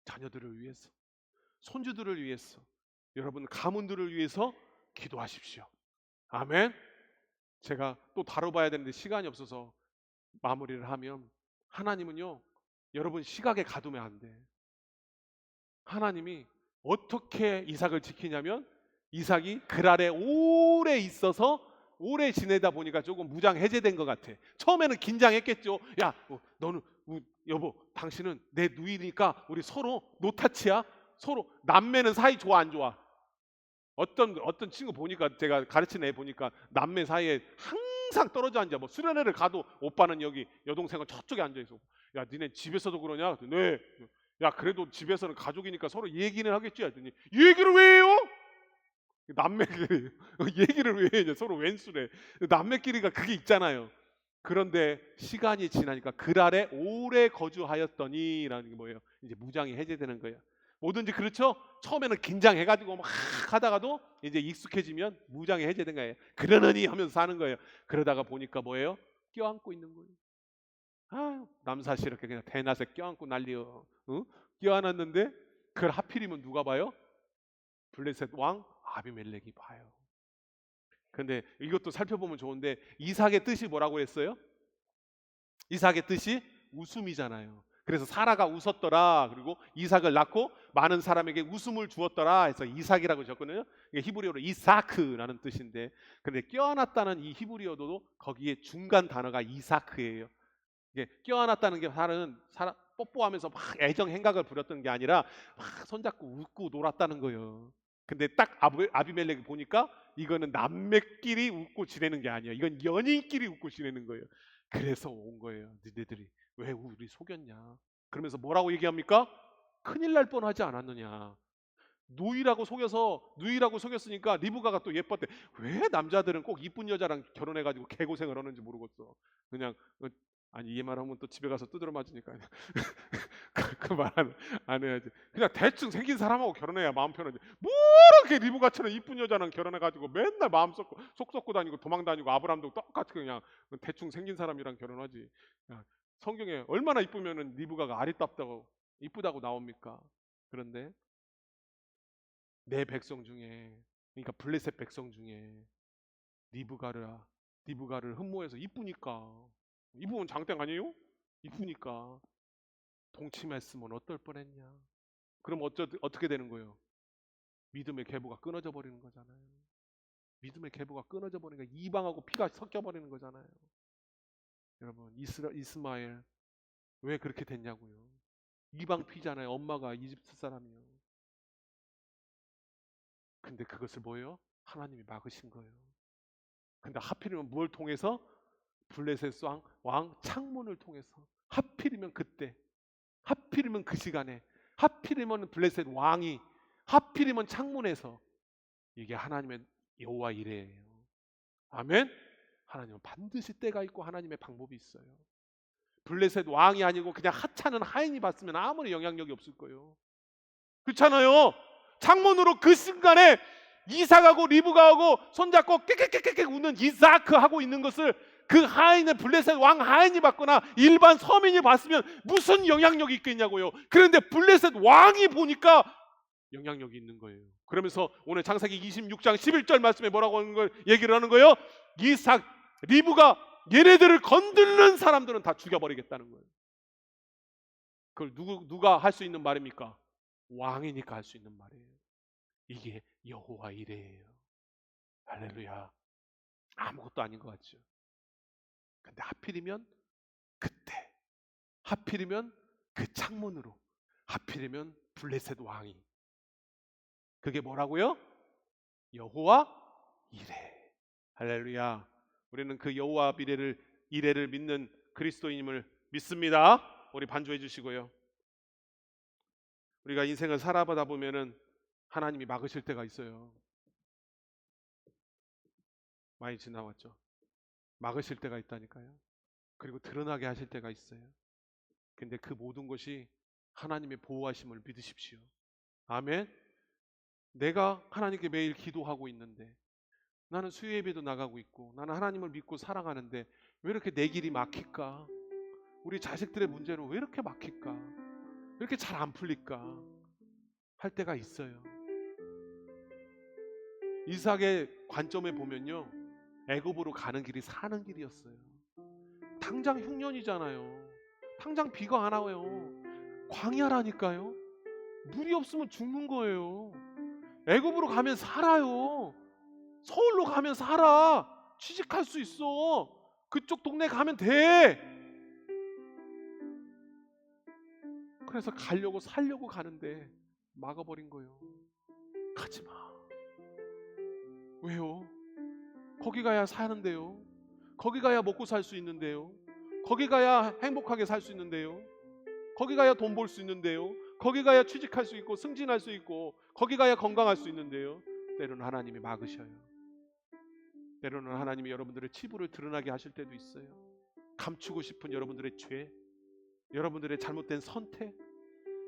자녀들을 위해서, 손주들을 위해서, 여러분 가문들을 위해서 기도하십시오. 아멘. 제가 또 다뤄봐야 되는데 시간이 없어서 마무리를 하면, 하나님은요, 여러분 시각에 가두면 안 돼. 하나님이 어떻게 이삭을 지키냐면, 이삭이 그랄에 오래 있어서 오래 지내다 보니까 조금 무장 해제된 것 같아. 처음에는 긴장했겠죠. 야, 너는 여보, 당신은 내 누이니까 우리 서로 노타치야. 서로 남매는 사이 좋아 안 좋아? 어떤 친구 보니까, 제가 가르치는 애 보니까 남매 사이에 항상 떨어져 앉아. 뭐 수련회를 가도 오빠는 여기, 여동생은 저쪽에 앉아 있어. 야, 니네 집에서도 그러냐? 네. 야, 그래도 집에서는 가족이니까 서로 얘기는 하겠지. 했더니 얘기를 왜 해요? 남매끼리 얘기를 왜 해? 서로 왼수래. 남매끼리가 그게 있잖아요. 그런데 시간이 지나니까 그랄에 오래 거주하였더니라는 게 뭐예요? 이제 무장이 해제되는 거예요. 뭐든지 그렇죠? 처음에는 긴장해가지고 막 하다가도 이제 익숙해지면 무장이 해제된 거예요. 그러느니 하면서 사는 거예요. 그러다가 보니까 뭐예요? 껴안고 있는 거예요. 아, 남사시 이렇게 그냥 대낮에 껴안고 난리요. 어? 껴안았는데 그걸 하필이면 누가 봐요? 블레셋 왕 아비멜렉이 봐요. 근데 이것도 살펴보면 좋은데, 이삭의 뜻이 뭐라고 했어요? 이삭의 뜻이 웃음이잖아요. 그래서 사라가 웃었더라. 그리고 이삭을 낳고 많은 사람에게 웃음을 주었더라 해서 이삭이라고 적거든요. 이게 히브리어로 이사크라는 뜻인데, 근데 껴안았다는 이 히브리어도 거기에 중간 단어가 이사크예요. 이게 껴안았다는 게 사람 뽀뽀하면서 막 애정 행각을 부렸던 게 아니라 막 손잡고 웃고 놀았다는 거예요. 근데 딱 아비멜렉이 보니까 이거는 남매끼리 웃고 지내는 게 아니야. 이건 연인끼리 웃고 지내는 거예요. 그래서 온 거예요. 너희들이 왜 우리 속였냐? 그러면서 뭐라고 얘기합니까? 큰일 날 뻔하지 않았느냐? 누이라고 속였으니까 리브가가 또 예뻤대. 왜 남자들은 꼭 이쁜 여자랑 결혼해가지고 개고생을 하는지 모르겠어. 그냥 아니, 이 말하면 또 집에 가서 두드려 맞으니까 그 말 안 해야지. 그냥 대충 생긴 사람하고 결혼해야 마음 편하지. 뭐 이렇게 리브가처럼 이쁜 여자랑 결혼해가지고 맨날 마음 속 썩고 다니고 도망 다니고, 아브람도 똑같이 그냥 대충 생긴 사람이랑 결혼하지. 야, 성경에 얼마나 이쁘면은 리브가가 아리따다고 이쁘다고 나옵니까? 그런데 내 백성 중에, 그러니까 블레셋 백성 중에 리브가를 흠모해서 이쁘면 장땡 아니에요? 이쁘니까 동침했으면 어떨 뻔했냐? 그럼 어떻게 되는 거예요? 믿음의 계보가 끊어져 버리는 거잖아요. 믿음의 계보가 끊어져 버리니까 이방하고 피가 섞여 버리는 거잖아요. 여러분, 이스마엘 왜 그렇게 됐냐고요? 이방 피잖아요. 엄마가 이집트 사람이요. 근데 그것을 뭐예요? 하나님이 막으신 거예요. 근데 하필이면 뭘 통해서? 블레셋 왕 창문을 통해서. 하필이면 그때, 하필이면 그 시간에, 하필이면 블레셋 왕이, 하필이면 창문에서. 이게 하나님의 여호와 이레예요. 아멘. 하나님은 반드시 때가 있고 하나님의 방법이 있어요. 블레셋 왕이 아니고 그냥 하찮은 하인이 봤으면 아무리 영향력이 없을 거예요. 그렇잖아요. 창문으로 그 순간에 이삭하고 리브가하고 손잡고 깨깨깨깨 웃는 이삭하고 있는 것을 그 하인의 블레셋 왕 하인이 봤거나 일반 서민이 봤으면 무슨 영향력이 있겠냐고요. 그런데 블레셋 왕이 보니까 영향력이 있는 거예요. 그러면서 오늘 창세기 26장 11절 말씀에 뭐라고 하는 걸 얘기를 하는 거예요? 이삭, 리브가 얘네들을 건드는 사람들은 다 죽여버리겠다는 거예요. 그걸 누가 할 수 있는 말입니까? 왕이니까 할 수 있는 말이에요. 이게 여호와 이레예요. 할렐루야. 아무것도 아닌 것 같죠. 근데 하필이면 그때, 하필이면 그 창문으로, 하필이면 블레셋 왕이, 그게 뭐라고요? 여호와 이레. 할렐루야. 우리는 그 여호와 이레를 믿는 그리스도인임을 믿습니다. 우리 반주해 주시고요. 우리가 인생을 살아보다 보면은 하나님이 막으실 때가 있어요. 많이 지나왔죠. 막으실 때가 있다니까요. 그리고 드러나게 하실 때가 있어요. 근데 그 모든 것이 하나님의 보호하심을 믿으십시오. 아멘. 내가 하나님께 매일 기도하고 있는데, 나는 수요 예배도 나가고 있고, 나는 하나님을 믿고 살아가는데 왜 이렇게 내 길이 막힐까? 우리 자식들의 문제로 왜 이렇게 막힐까? 왜 이렇게 잘 안 풀릴까? 할 때가 있어요. 이삭의 관점에 보면요, 애굽으로 가는 길이 사는 길이었어요. 당장 흉년이잖아요. 당장 비가 안 와요. 광야라니까요. 물이 없으면 죽는 거예요. 애굽으로 가면 살아요. 서울로 가면 살아. 취직할 수 있어. 그쪽 동네 가면 돼. 그래서 가려고 살려고 가는데 막아버린 거예요. 가지마. 왜요? 거기 가야 사는데요. 거기 가야 먹고 살 수 있는데요. 거기 가야 행복하게 살 수 있는데요. 거기 가야 돈 벌 수 있는데요. 거기 가야 취직할 수 있고 승진할 수 있고 거기 가야 건강할 수 있는데요. 때로는 하나님이 막으셔요. 때로는 하나님이 여러분들의 치부를 드러나게 하실 때도 있어요. 감추고 싶은 여러분들의 죄, 여러분들의 잘못된 선택,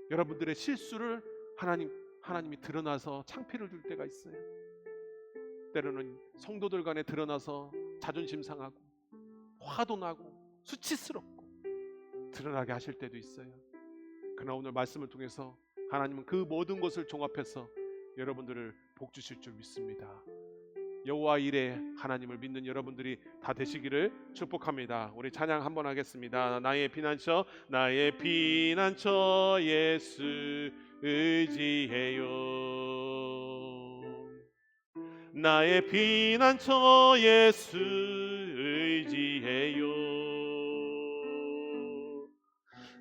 여러분들의 실수를 하나님이 드러나서 창피를 줄 때가 있어요. 때로는 성도들 간에 드러나서 자존심 상하고 화도 나고 수치스럽고 드러나게 하실 때도 있어요. 그러나 오늘 말씀을 통해서 하나님은 그 모든 것을 종합해서 여러분들을 복 주실 줄 믿습니다. 여호와 이레 하나님을 믿는 여러분들이 다 되시기를 축복합니다. 우리 찬양 한번 하겠습니다. 나의 피난처, 나의 피난처 예수 의지해요. 나의 피난처 예수 의지해요.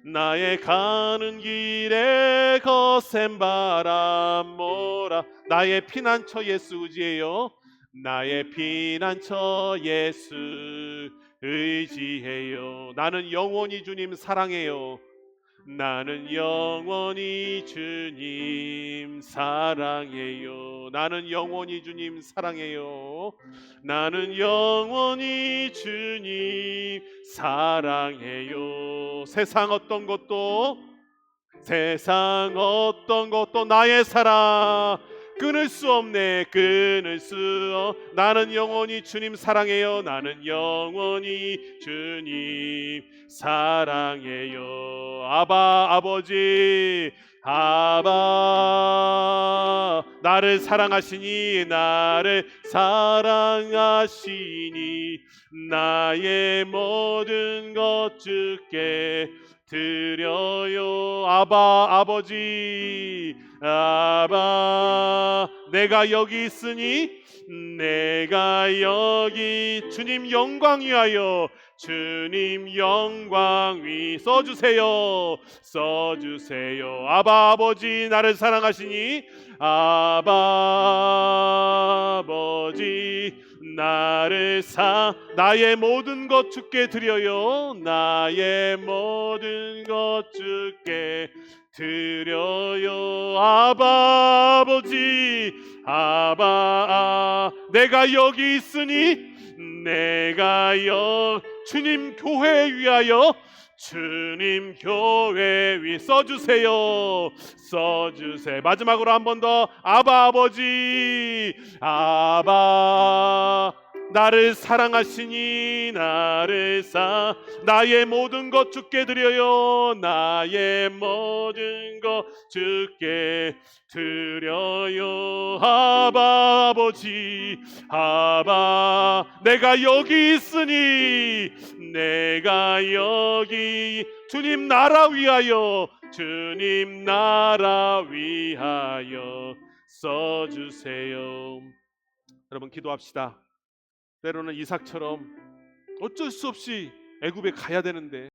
나의 가는 길에 거센 바람 몰아. 나의 피난처 예수 의지해요. 나의 피난처 예수 의지해요. 나는 영원히 주님 사랑해요. 나는 영원히 주님 사랑해요. 나는 영원히 주님 사랑해요. 나는 영원히 주님 사랑해요. 세상 어떤 것도 나의 사랑 끊을 수 없네. 나는 영원히 주님 사랑해요. 나는 영원히 주님 사랑해요. 아버지 나를 사랑하시니 나의 모든 것 주께 드려요. 아버지 내가 여기 있으니 주님 영광 위하여 주님 영광 위 써주세요. 아버지 나를 사랑하시니 아버지 나의 모든 것 주께 드려요. 나의 모든 것 주께 드려요. 아버지 내가 여기 있으니 주님 교회 위하여 주님 교회 위 써주세요. 마지막으로 한 번 더 아버지 나를 사랑하시니 나의 모든 것 주께 드려요. 나의 모든 것 주께 드려요. 아바 아버지, 아바, 내가 여기 있으니, 내가 여기, 주님 나라 위하여, 주님 나라 위하여 써주세요. 여러분 기도합시다. 때로는 이삭처럼 어쩔 수 없이 애굽에 가야 되는데